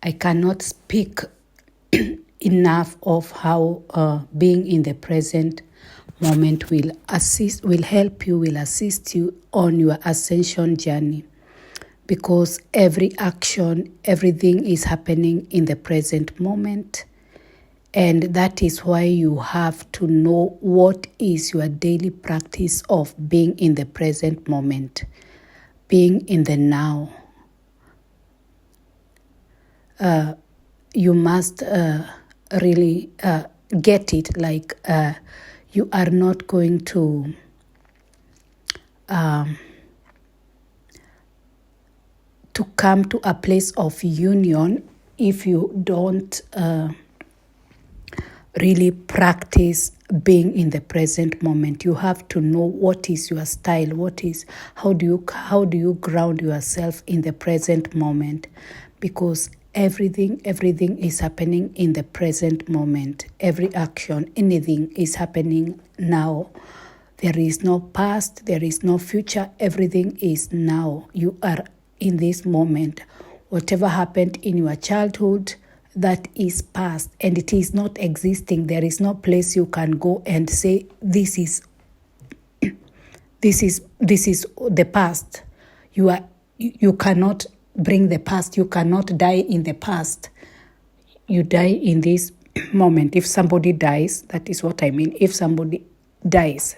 I cannot speak enough of how being in the present moment will help you, will assist you on your ascension journey. Because every action, everything is happening in the present moment. And that is why you have to know what is your daily practice of being in the present moment, being in the now. You must really get it, like you are not going to come to a place of union if you don't really practice being in the present moment. You have to know what is your style, how do you ground yourself in the present moment, because everything is happening in the present moment. Every action, anything is happening now. There is no past, there is no future, everything is now. You are in this moment. Whatever happened in your childhood, that is past and it is not existing. There is no place you can go and say this is the past. You cannot bring the past. You cannot die in the past. You die in this moment. If somebody dies, that is what I mean. If somebody dies,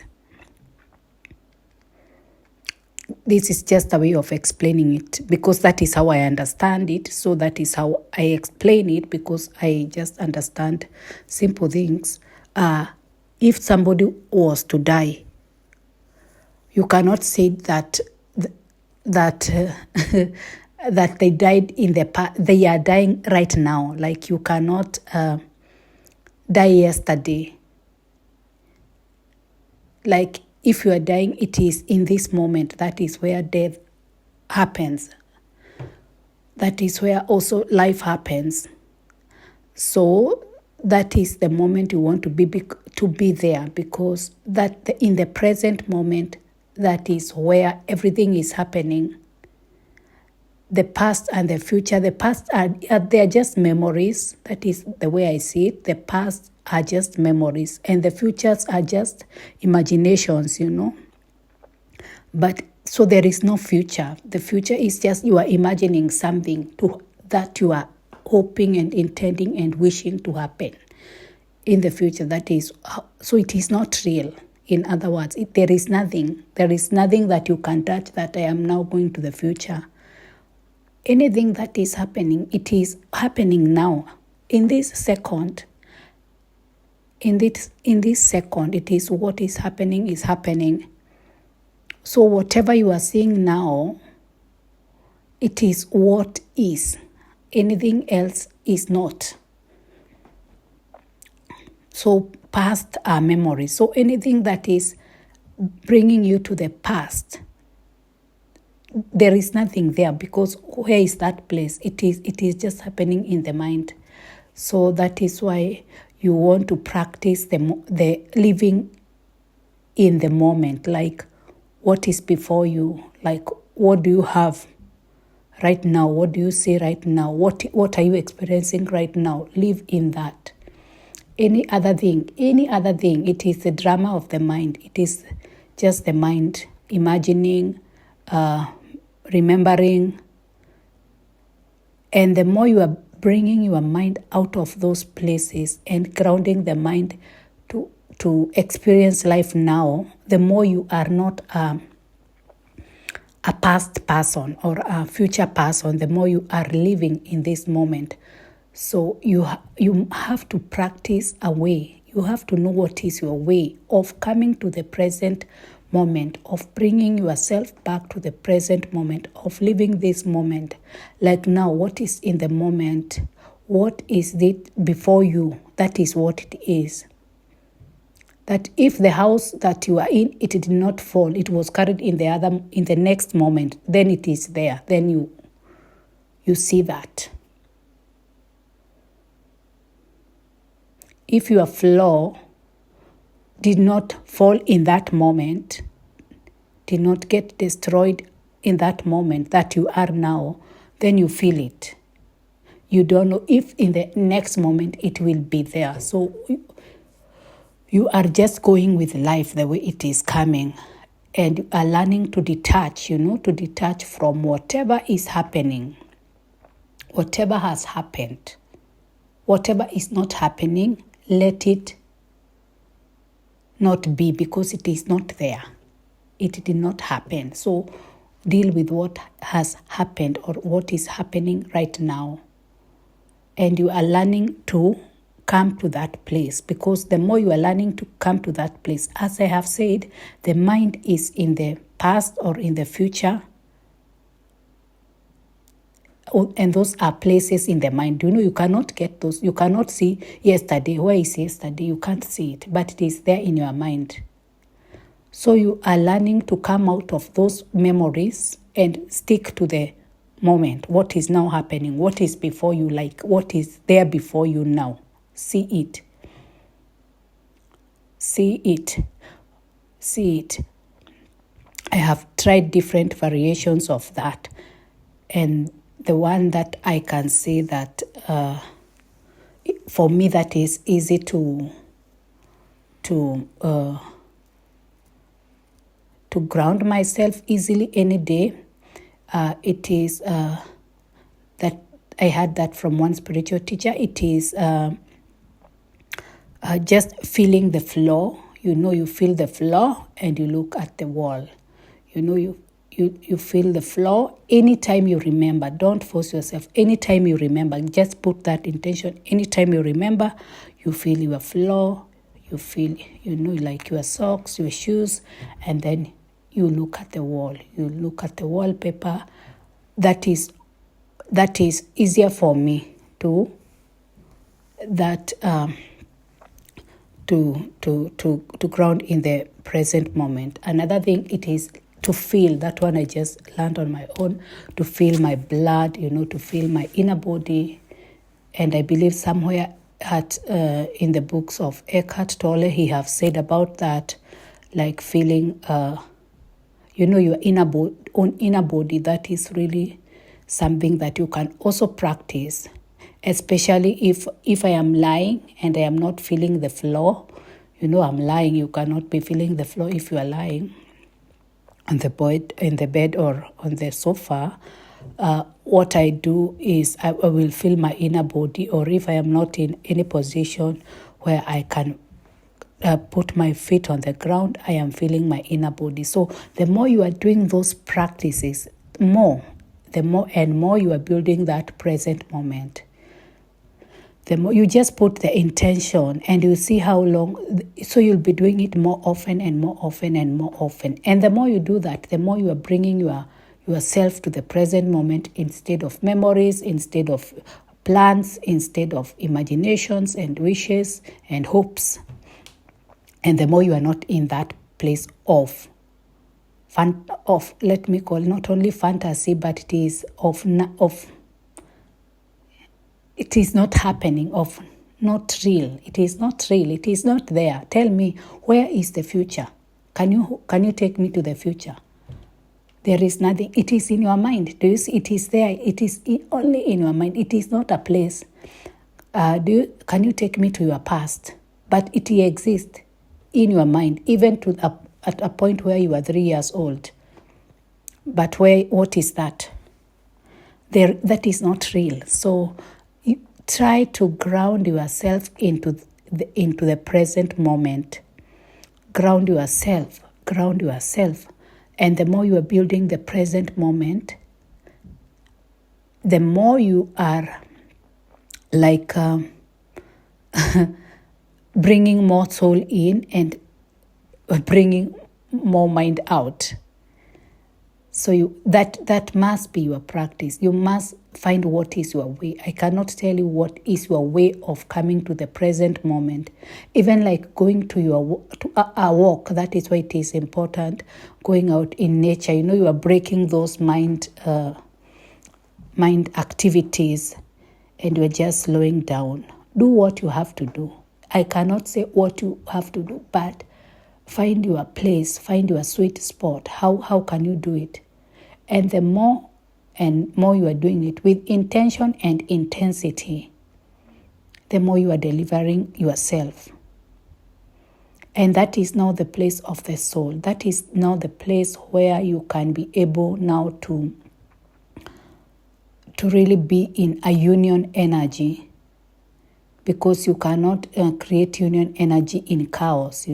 this is just a way of explaining it, because that is how I understand it. So that is how I explain it, because I just understand simple things. If somebody was to die, you cannot say that that they died in the past. They are dying right now. Like you cannot die yesterday. Like if you are dying, it is in this moment. That is where death happens. That is where also life happens. So that is the moment you want to be there, because that in the present moment, that is where everything is happening. The past and the future. The past they are just memories. That is the way I see it. The past are just memories and the futures are just imaginations, But so there is no future. The future is just you are imagining something that you are hoping and intending and wishing to happen in the future. That is, so it is not real. In other words, there is nothing. There is nothing that you can touch that I am now going to the future. Anything that is happening, it is happening now. In this second, it is what is happening. So whatever you are seeing now, it is what is. Anything else is not. So past are memories. So anything that is bringing you to the past, there is nothing there, because where is that place? It is just happening in the mind. So that is why you want to practice the living in the moment, like what is before you, like what do you have right now? What do you see right now? What are you experiencing right now? Live in that. Any other thing, it is the drama of the mind. It is just the mind imagining, remembering. And the more you are bringing your mind out of those places and grounding the mind to experience life now, the more you are not a past person or a future person, the more you are living in this moment. So you have to practice a way. You have to know what is your way of coming to the present moment, of bringing yourself back to the present moment, of living this moment. Like now, what is in the moment? What is it before you? That is what it is. That if the house that you are in, it did not fall, it was carried in the next moment, then it is there. Then you see that. If your floor did not fall in that moment, did not get destroyed in that moment that you are now, then you feel it. You don't know if in the next moment it will be there. So you are just going with life the way it is coming, and you are learning to detach, to detach from whatever is happening, whatever has happened, whatever is not happening, let it not be, because it is not there. It did not happen. So deal with what has happened or what is happening right now. And you are learning to come to that place, because the more you are learning to come to that place, as I have said, the mind is in the past or in the future. And those are places in the mind. You cannot get those. You cannot see yesterday. Where is yesterday? You can't see it, but it is there in your mind. So you are learning to come out of those memories and stick to the moment. What is now happening? What is before you? Like, what is there before you now? See it. See it. See it. I have tried different variations of that. And the one that I can say that for me that is easy to ground myself easily any day, it is that I had that from one spiritual teacher. It is just feeling the floor. You feel the floor and you look at the wall. You feel the floor anytime you remember. Don't force yourself. Anytime you remember, just put that intention. Anytime you remember, you feel your floor, you feel, like your socks, your shoes, and then you look at the wall. You look at the wallpaper. That is easier for me to ground in the present moment. Another thing, it is to feel. That one I just learned on my own, to feel my blood, to feel my inner body. And I believe somewhere in the books of Eckhart Tolle, he have said about that, like feeling, your own inner body. That is really something that you can also practice, especially if I am lying and I am not feeling the floor. I'm lying. You cannot be feeling the floor if you are lying on the bed or on the sofa. What I do is I will feel my inner body, or if I am not in any position where I can put my feet on the ground, I am feeling my inner body. So the more you are doing those practices, the more you are building that present moment. The more you just put the intention, and you see how long, so you'll be doing it more often and more often and more often. And the more you do that, the more you are bringing yourself to the present moment, instead of memories, instead of plans, instead of imaginations and wishes and hopes. And the more you are not in that place of let me call, not only fantasy, but it is it is not happening, of not real. It is not real. It is not there. Tell me, where is the future? Can you take me to the future? There is nothing. It is in your mind. Do you see? It is there. It is only in your mind. It is not a place. Can you take me to your past? But it exists in your mind, even at a point where you are 3 years old. But what is that? That is not real. So you try to ground yourself into the present moment. Ground yourself. And the more you are building the present moment, the more you are like bringing more soul in and bringing more mind out. So that must be your practice. You must find what is your way. I cannot tell you what is your way of coming to the present moment. Even like going to a walk, that is why it is important. Going out in nature, you are breaking those mind activities, and you are just slowing down. Do what you have to do. I cannot say what you have to do, but find your place, find your sweet spot. How can you do it? And the more and more you are doing it with intention and intensity, the more you are delivering yourself. And that is now the place of the soul. That is now the place where you can be able now to really be in a union energy, because you cannot create union energy in chaos,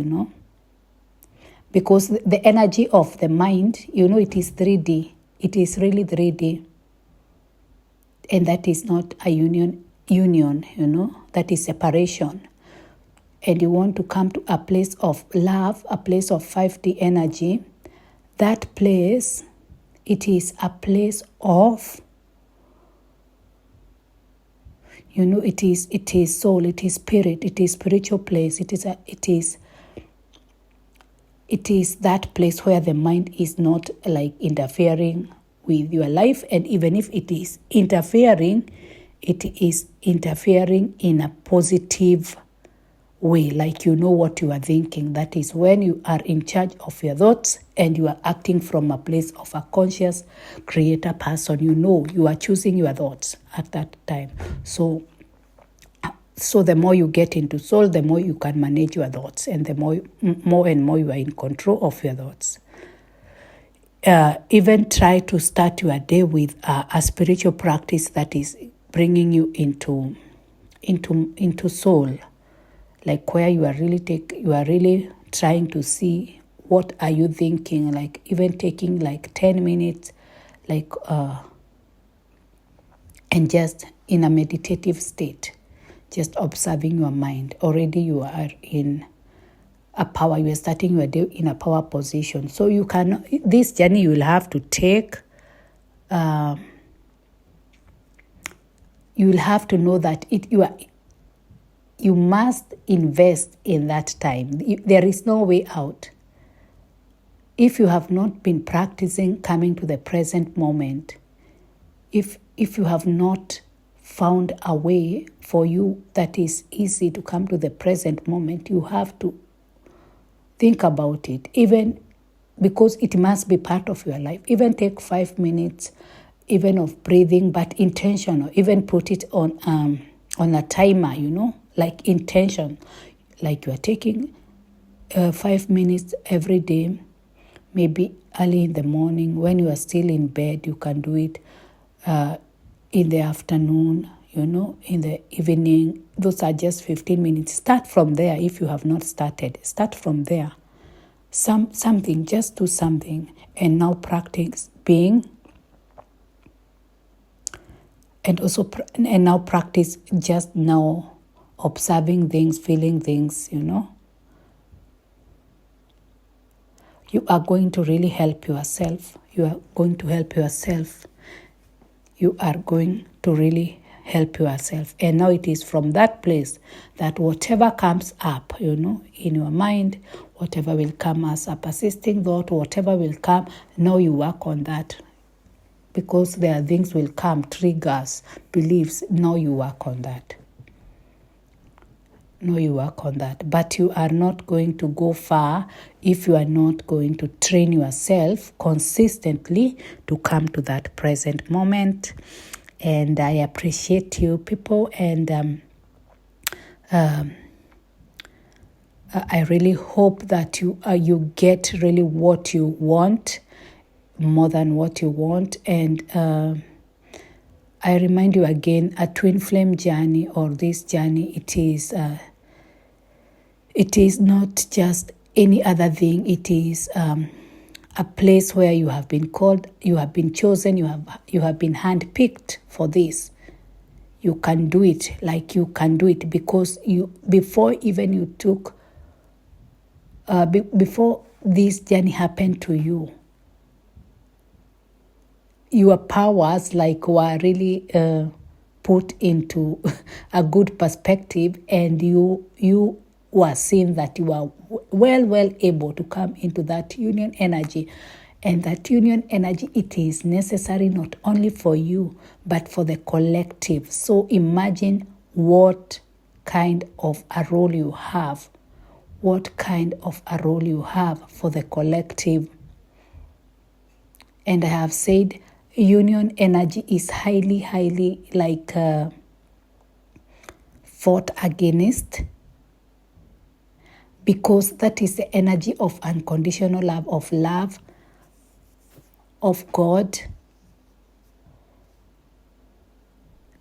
because the energy of the mind, it is 3D. It is really 3D. And that is not a union, that is separation. And you want to come to a place of love, a place of 5D energy. That place, it is a place of, it is soul, it is spirit, it is spiritual place. It is that place where the mind is not like interfering with your life. And even if it is interfering, it is interfering in a positive way, like what you are thinking. That is when you are in charge of your thoughts and you are acting from a place of a conscious creator person. You are choosing your thoughts at that time. So the more you get into soul, the more you can manage your thoughts, and the more and more you are in control of your thoughts. Even try to start your day with a spiritual practice that is bringing you into soul, like where you are really trying to see what are you thinking, like even taking like 10 minutes, like and just in a meditative state, just observing your mind. Already you are in a power, you are starting your day in a power position. So this journey you will have to take, you will have to know that you must invest in that time. There is no way out. If you have not been practicing coming to the present moment, if you have not found a way for you that is easy to come to the present moment, you have to think about it, even because it must be part of your life. Even take 5 minutes, even of breathing, but intentional. Even put it on a timer, like intention. Like you are taking 5 minutes every day, maybe early in the morning. When you are still in bed, you can do it in the afternoon, in the evening. Those are just 15 minutes. Start from there if you have not started. Start from there. Something, just do something. And now practice being. And now practice just now observing things, feeling things, You are going to really help yourself. You are going to help yourself. You are going to really help yourself. And now it is from that place that whatever comes up, in your mind, whatever will come as a persisting thought, whatever will come, now you work on that. Because there are things will come, triggers, beliefs, now you work on that. But you are not going to go far if you are not going to train yourself consistently to come to that present moment. And I appreciate you, people, and I really hope that you get really what you want, more than what you want. And I remind you again, a twin flame journey, or this journey, it is not just any other thing. It is a place where you have been called, you have been chosen, you have been handpicked for this. You can do it, like you can do it because before this journey happened to you, your powers were really put into a good perspective, and you were seen that you are well able to come into that union energy. And that union energy, it is necessary not only for you, but for the collective. So imagine what kind of a role you have. What kind of a role you have for the collective. And I have said, union energy is highly like fought against, because that is the energy of unconditional love of God.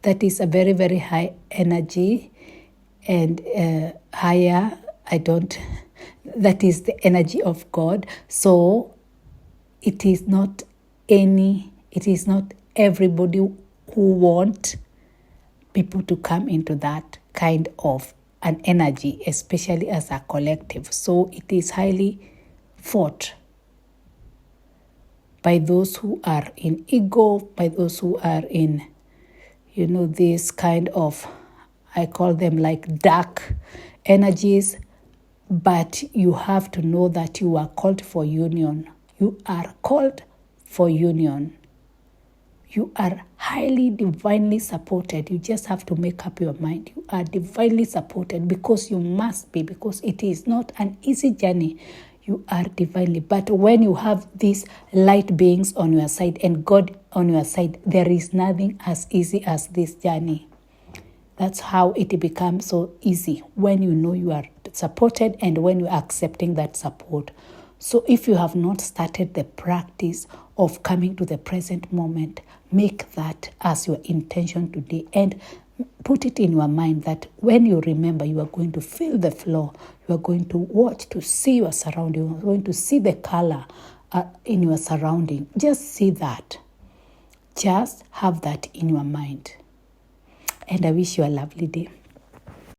That is a very high energy, and higher, that is the energy of God. So it is not everybody who want people to come into that kind of an energy, especially as a collective. So it is highly fought by those who are in ego, by those who are in, this kind of, I call them like dark energies. But you have to know that you are called for union. You are called for union. You are highly divinely supported. You just have to make up your mind. You are divinely supported, because you must be, because it is not an easy journey. You are divinely. But when you have these light beings on your side and God on your side, there is nothing as easy as this journey. That's how it becomes so easy, when you know you are supported and when you are accepting that support. So if you have not started the practice of coming to the present moment, make that as your intention today, and put it in your mind that when you remember, you are going to feel the flow, you are going to watch to see your surrounding, you are going to see the color in your surrounding. Just see that. Just have that in your mind. And I wish you a lovely day.